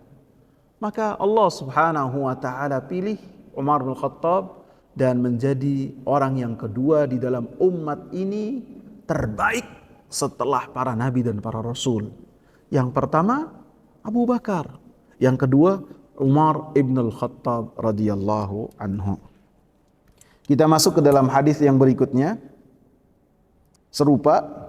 Maka Allah Subhanahu wa taala pilih Umar bin Khattab dan menjadi orang yang kedua di dalam umat ini terbaik setelah para nabi dan para rasul. Yang pertama Abu Bakar, yang kedua Umar ibn al-Khattab radhiyallahu anhu. Kita masuk ke dalam hadis yang berikutnya serupa.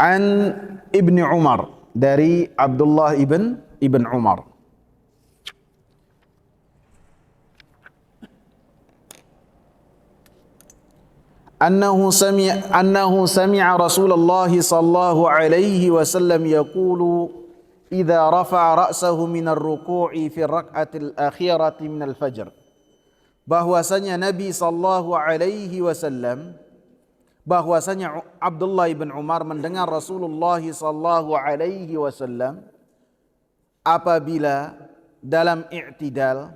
An Ibni Umar, dari Abdullah ibn Umar. annahu sami'a Rasulullah sallallahu alaihi wasallam yaqulu idza rafa'a ra'sahu minar ruku'i fi rak'atil akhirati minal fajr. Bahwasanya Nabi sallallahu alaihi wasallam, bahwasanya Abdullah bin Umar mendengar Rasulullah sallallahu alaihi wasallam apabila dalam i'tidal,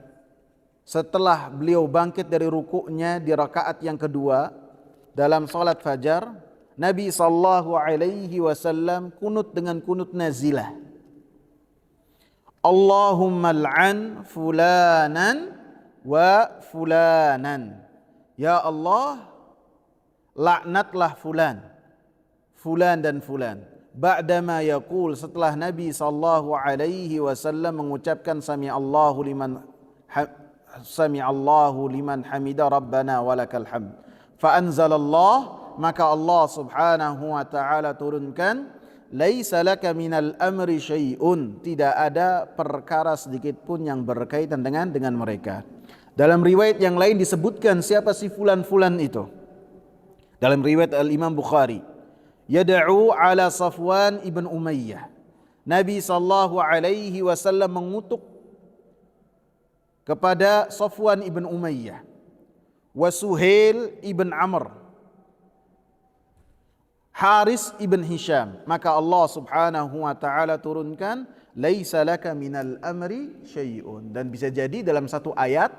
setelah beliau bangkit dari rukuknya di rakaat yang kedua dalam salat fajar, Nabi sallallahu alaihi wasallam kunut dengan kunut nazilah. Allahumma al'an fulanan wa fulanan. Ya Allah, laknatlah fulan, fulan dan fulan. Ba'dama yaqul, setelah Nabi sallallahu alaihi wasallam mengucapkan sami Allahu liman hamida rabbana walakal hamd. Fa anzalallah, maka Allah Subhanahu wa taala turunkan, laisa laka minal amri syai'un, tidak ada perkara sedikit pun yang berkaitan dengan mereka. Dalam riwayat yang lain disebutkan siapa si fulan-fulan itu. Dalam riwayat Al-Imam Bukhari, yad'u ala Safwan ibn Umayyah. Nabi sallallahu alaihi wasallam mengutuk kepada Safwan ibn Umayyah, wa Suhail ibn Amr, Haris ibn Hisham. Maka Allah Subhanahu wa taala turunkan, laisa laka minal amri syai'un. Dan bisa jadi dalam satu ayat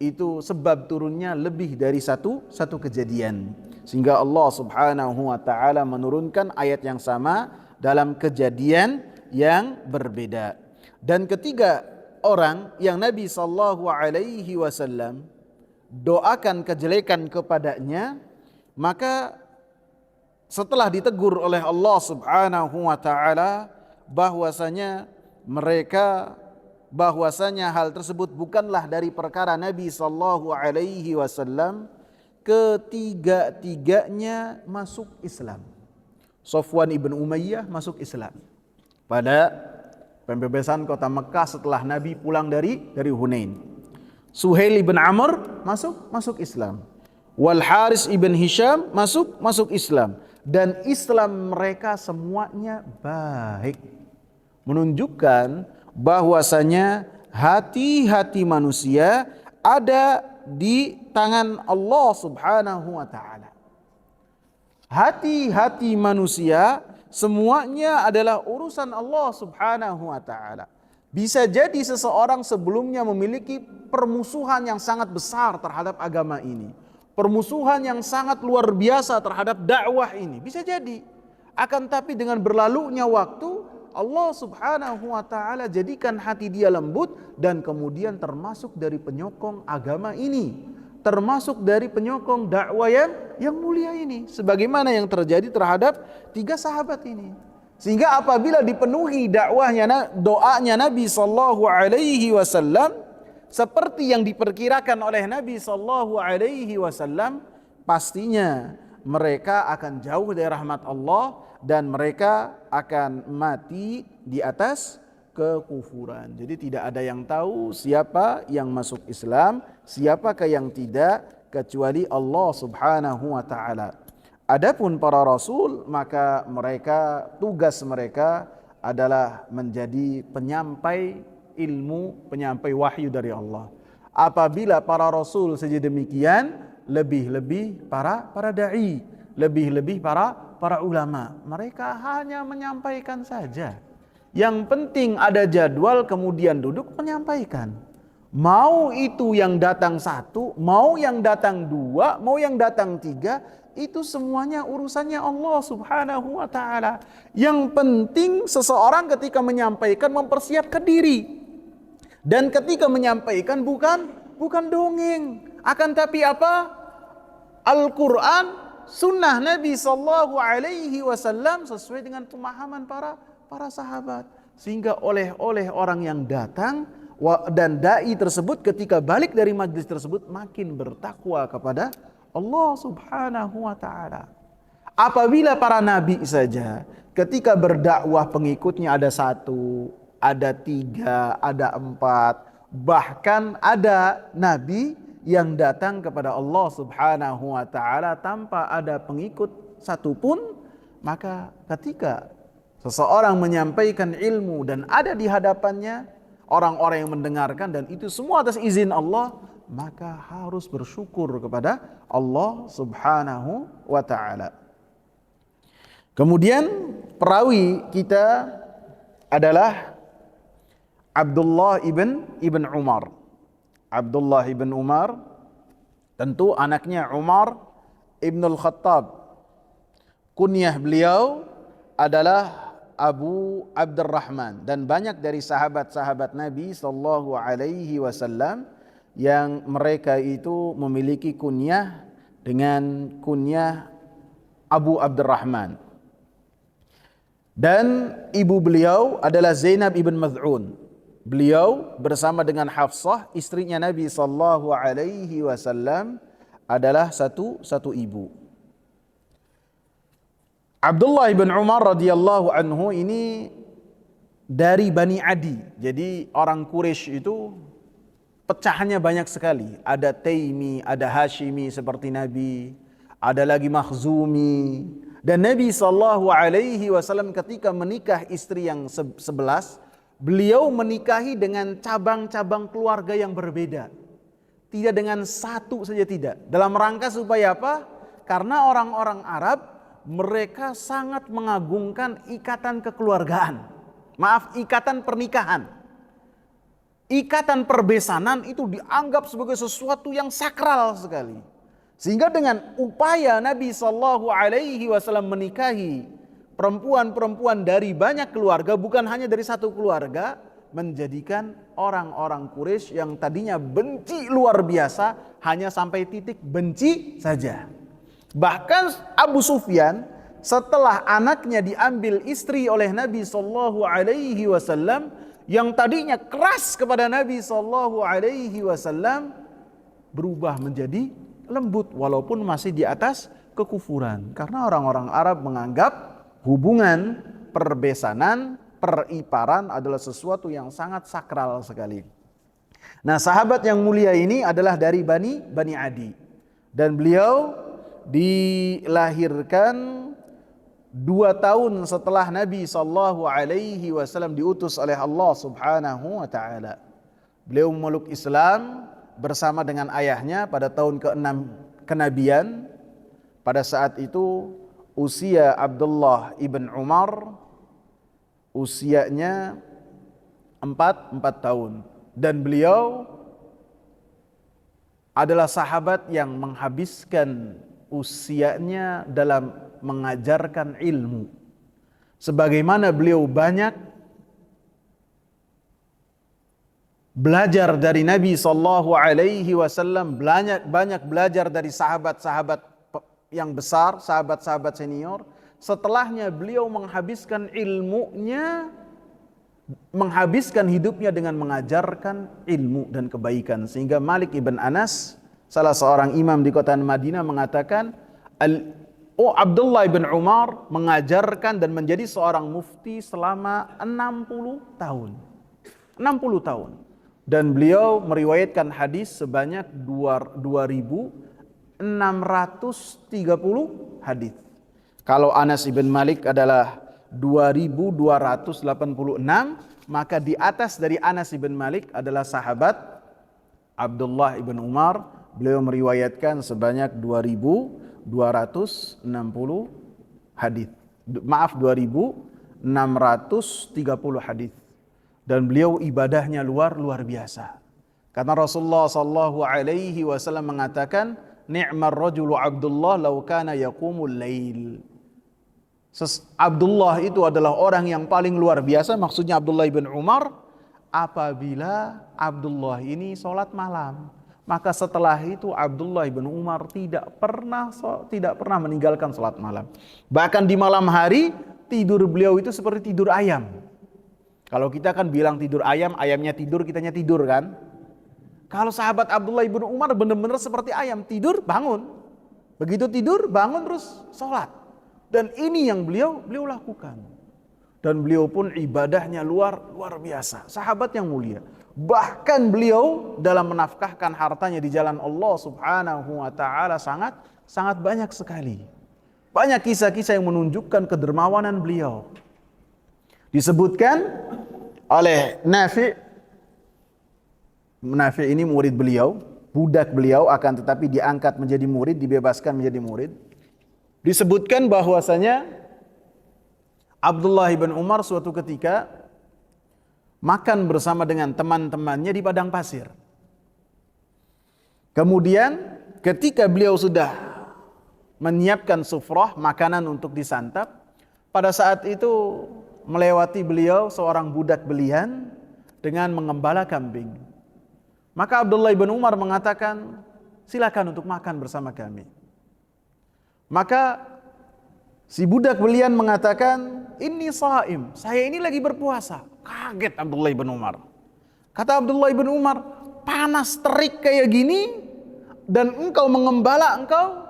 itu sebab turunnya lebih dari satu kejadian, sehingga Allah Subhanahu wa taala menurunkan ayat yang sama dalam kejadian yang berbeda. Dan ketiga orang yang Nabi sallallahu alaihi wasallam doakan kejelekan kepadanya, maka setelah ditegur oleh Allah Subhanahu wa taala bahwasanya hal tersebut bukanlah dari perkara Nabi sallallahu alaihi wasallam, ketiga-tiganya masuk Islam. Safwan ibn Umayyah masuk Islam pada pembebasan kota Mekah setelah Nabi pulang dari Hunain. Suhail ibn Amr masuk Islam. Wal Haris ibn Hisham masuk Islam. Dan Islam mereka semuanya baik, menunjukkan bahwasanya hati-hati manusia ada di tangan Allah Subhanahu wa taala. Hati-hati manusia semuanya adalah urusan Allah Subhanahu wa taala. Bisa jadi seseorang sebelumnya memiliki permusuhan yang sangat besar terhadap agama ini, permusuhan yang sangat luar biasa terhadap dakwah ini. Bisa jadi. Akan tapi dengan berlalunya waktu, Allah Subhanahu wa taala jadikan hati dia lembut dan kemudian termasuk dari penyokong agama ini, termasuk dari penyokong dakwah yang mulia ini, sebagaimana yang terjadi terhadap tiga sahabat ini. Sehingga apabila dipenuhi doanya Nabi sallallahu alaihi wasallam seperti yang diperkirakan oleh Nabi sallallahu alaihi wasallam, pastinya mereka akan jauh dari rahmat Allah dan mereka akan mati di atas kekufuran. Jadi tidak ada yang tahu siapa yang masuk Islam, siapakah yang tidak, kecuali Allah Subhanahu wa taala. Adapun para rasul, maka tugas mereka adalah menjadi penyampai ilmu, penyampai wahyu dari Allah. Apabila para rasul saja demikian, lebih-lebih para dai, lebih-lebih para ulama, mereka hanya menyampaikan saja. Yang penting ada jadwal, kemudian duduk menyampaikan. Mau itu yang datang satu, mau yang datang dua, mau yang datang tiga, itu semuanya urusannya Allah Subhanahu wa taala. Yang penting seseorang ketika menyampaikan mempersiapkan diri. Dan ketika menyampaikan bukan dongeng, akan tapi apa? Al-Quran, sunnah Nabi sallallahu alaihi wasallam sesuai dengan pemahaman para sahabat. Sehingga oleh orang yang datang dan dai tersebut ketika balik dari majlis tersebut makin bertakwa kepada Allah Subhanahu wa taala. Apabila para nabi saja ketika berdakwah pengikutnya ada 1, ada 3, ada 4, bahkan ada nabi yang datang kepada Allah Subhanahu wa taala tanpa ada pengikut satupun, maka ketika seseorang menyampaikan ilmu dan ada di hadapannya orang-orang yang mendengarkan dan itu semua atas izin Allah, maka harus bersyukur kepada Allah Subhanahu wa taala. Kemudian perawi kita adalah Abdullah ibn Umar. Abdullah ibn Umar tentu anaknya Umar ibn al-Khattab. Kunyah beliau adalah Abu Abdurrahman, dan banyak dari sahabat-sahabat Nabi sallallahu alaihi wasallam yang mereka itu memiliki kunyah dengan kunyah Abu Abdurrahman. Dan ibu beliau adalah Zainab ibn Maz'un. Beliau bersama dengan Hafsah, istrinya Nabi sallallahu alaihi wasallam, adalah satu ibu. Abdullah ibn Umar radhiyallahu anhu ini dari Bani Adi. Jadi orang Quraisy itu pecahannya banyak sekali. Ada Taimi, ada Hashimi seperti Nabi, ada lagi Makhzumi. Dan Nabi sallallahu alaihi wasallam ketika menikah istri yang 11, beliau menikahi dengan cabang-cabang keluarga yang berbeda. Tidak dengan satu saja, tidak. Dalam rangka supaya apa? Karena orang-orang Arab mereka sangat mengagungkan ikatan kekeluargaan. Maaf, ikatan pernikahan. Ikatan perbesanan itu dianggap sebagai sesuatu yang sakral sekali. Sehingga dengan upaya Nabi sallallahu alaihi wasallam menikahi perempuan-perempuan dari banyak keluarga, bukan hanya dari satu keluarga, menjadikan orang-orang Quraisy yang tadinya benci luar biasa hanya sampai titik benci saja. Bahkan Abu Sufyan setelah anaknya diambil istri oleh Nabi sallallahu alaihi wasallam, yang tadinya keras kepada Nabi sallallahu alaihi wasallam berubah menjadi lembut walaupun masih di atas kekufuran. Karena orang-orang Arab menganggap hubungan perbesanan, periparan adalah sesuatu yang sangat sakral sekali. Nah, sahabat yang mulia ini adalah dari Bani Adi, dan beliau dilahirkan 2 tahun setelah Nabi sallallahu alaihi wasallam diutus oleh Allah Subhanahu wa taala. Beliau memeluk Islam bersama dengan ayahnya pada tahun ke-6 kenabian. Pada saat itu usia Abdullah ibn Umar usianya 4 tahun, dan beliau adalah sahabat yang menghabiskan usianya dalam mengajarkan ilmu. Sebagaimana beliau banyak belajar dari Nabi sallallahu alaihi wasallam, banyak belajar dari sahabat-sahabat yang besar, sahabat-sahabat senior. Setelahnya beliau menghabiskan ilmunya, menghabiskan hidupnya dengan mengajarkan ilmu dan kebaikan. Sehingga Malik ibn Anas, salah seorang imam di kota Madinah, mengatakan Abdullah ibn Umar mengajarkan dan menjadi seorang mufti selama 60 tahun. 60 tahun. Dan beliau meriwayatkan hadis sebanyak 2.630 hadis. Kalau Anas ibn Malik adalah 2.286, maka di atas dari Anas ibn Malik adalah sahabat Abdullah ibn Umar. Beliau meriwayatkan sebanyak 2.260 hadis. Maaf, 2.630 hadis. Dan beliau ibadahnya luar biasa. Karena Rasulullah sallallahu alaihi wasallam mengatakan, "Ni'mar rajulu Abdullah law kana yaqumul lail." Abdullah itu adalah orang yang paling luar biasa, maksudnya Abdullah ibn Umar, apabila Abdullah ini sholat malam. Maka setelah itu Abdullah ibn Umar tidak pernah meninggalkan sholat malam. Bahkan di malam hari tidur beliau itu seperti tidur ayam. Kalau kita kan bilang tidur ayam, ayamnya tidur, kitanya tidur kan. Kalau sahabat Abdullah ibn Umar benar-benar seperti ayam, tidur bangun. Begitu tidur bangun terus sholat. Dan ini yang beliau lakukan. Dan beliau pun ibadahnya luar biasa. Sahabat yang mulia. Bahkan beliau dalam menafkahkan hartanya di jalan Allah Subhanahu wa taala sangat banyak sekali. Banyak kisah-kisah yang menunjukkan kedermawanan beliau. Disebutkan oleh Nafi'. Nafi' ini murid beliau, budak beliau, akan tetapi diangkat menjadi murid, dibebaskan menjadi murid. Disebutkan bahwasanya Abdullah bin Umar suatu ketika makan bersama dengan teman-temannya di padang pasir. Kemudian ketika beliau sudah menyiapkan sufrah, makanan untuk disantap, pada saat itu melewati beliau seorang budak belian dengan mengembala kambing. Maka Abdullah bin Umar mengatakan, silakan untuk makan bersama kami. Maka si budak belian mengatakan, ini shaim, saya ini lagi berpuasa. Kaget Abdullah bin Umar. Kata Abdullah bin Umar, panas terik kayak gini dan engkau mengembala, engkau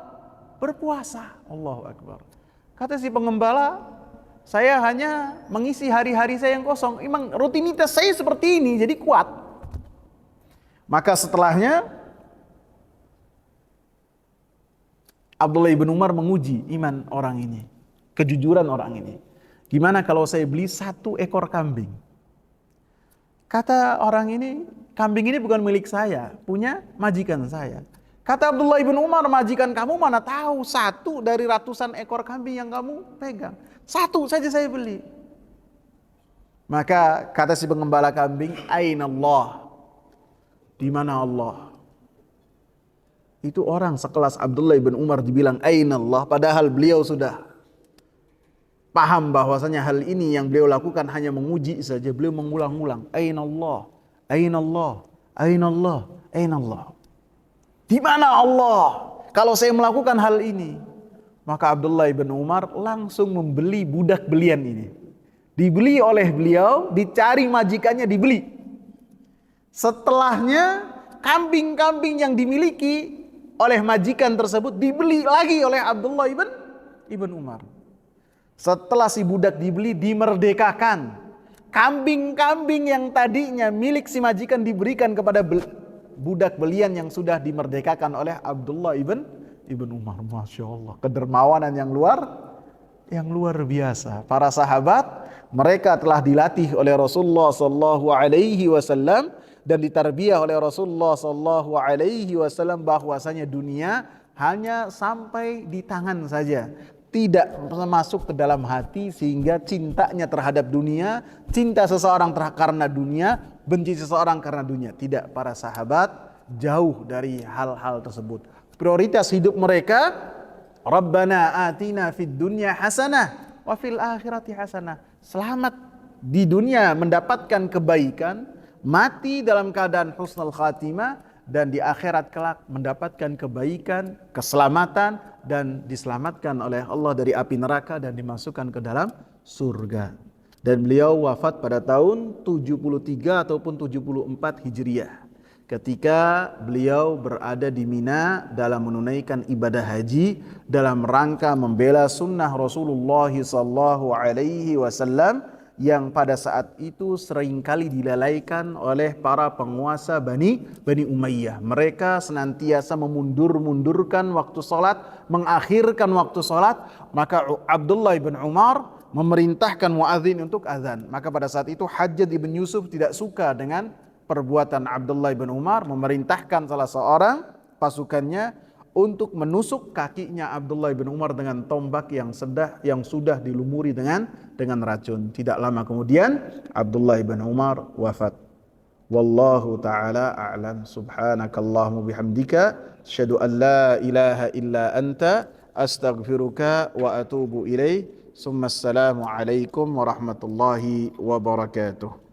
berpuasa. Allahu Akbar. Kata si pengembala, saya hanya mengisi hari-hari saya yang kosong. Emang rutinitas saya seperti ini, jadi kuat. Maka setelahnya Abdullah bin Umar menguji iman orang ini, kejujuran orang ini. Gimana kalau saya beli 1 ekor kambing? Kata orang ini, kambing ini bukan milik saya, punya majikan saya. Kata Abdullah bin Umar, majikan kamu mana tahu 1 dari ratusan ekor kambing yang kamu pegang. 1 saja saya beli. Maka kata si pengembala kambing, Aina Allah? Di mana Allah? Itu orang sekelas Abdullah bin Umar dibilang Aina Allah, padahal beliau sudah paham bahwasanya hal ini yang beliau lakukan hanya menguji saja. Beliau mengulang-ulang, Aina Allah? Aina Allah? Aina Allah? Aina Allah? Di mana Allah kalau saya melakukan hal ini? Maka Abdullah bin Umar langsung membeli budak belian ini. Dibeli oleh beliau, dicari majikannya, dibeli. Setelahnya kambing-kambing yang dimiliki oleh majikan tersebut dibeli lagi oleh Abdullah ibn Umar. Setelah si budak dibeli, dimerdekakan. Kambing-kambing yang tadinya milik si majikan diberikan kepada budak belian yang sudah dimerdekakan oleh Abdullah ibn Umar. Masya Allah, kedermawanan yang luar biasa. Para sahabat, mereka telah dilatih oleh Rasulullah sallallahu alaihi wasallam dan ditarbiyah oleh Rasulullah sallallahu alaihi wasallam bahwasanya dunia hanya sampai di tangan saja, tidak masuk ke dalam hati, sehingga cintanya terhadap dunia, cinta seseorang karena dunia, benci seseorang karena dunia. Tidak, para sahabat jauh dari hal-hal tersebut. Prioritas hidup mereka, Rabbana atina fid dunya hasanah wa fil akhirati hasanah. Selamat di dunia mendapatkan kebaikan, mati dalam keadaan husnul khatimah, dan di akhirat kelak mendapatkan kebaikan, keselamatan, dan diselamatkan oleh Allah dari api neraka dan dimasukkan ke dalam surga. Dan beliau wafat pada tahun 73 ataupun 74 Hijriah. Ketika beliau berada di Mina dalam menunaikan ibadah haji dalam rangka membela sunnah Rasulullah sallallahu alaihi wasallam yang pada saat itu seringkali dilalaikan oleh para penguasa Bani Umayyah. Mereka senantiasa memundur-mundurkan waktu salat, mengakhirkan waktu salat. Maka Abdullah bin Umar memerintahkan muadzin untuk azan. Maka pada saat itu Hajjaj bin Yusuf tidak suka dengan perbuatan Abdullah bin Umar, memerintahkan salah seorang pasukannya untuk menusuk kakinya Abdullah bin Umar dengan tombak yang sudah dilumuri dengan racun. Tidak lama kemudian Abdullah bin Umar wafat. Wallahu taala a'lam. Subhanakallahumma bihamdika asyhadu an la ilaha illa anta astaghfiruka wa atubu ilaik. Assalamu alaikum warahmatullahi wabarakatuh.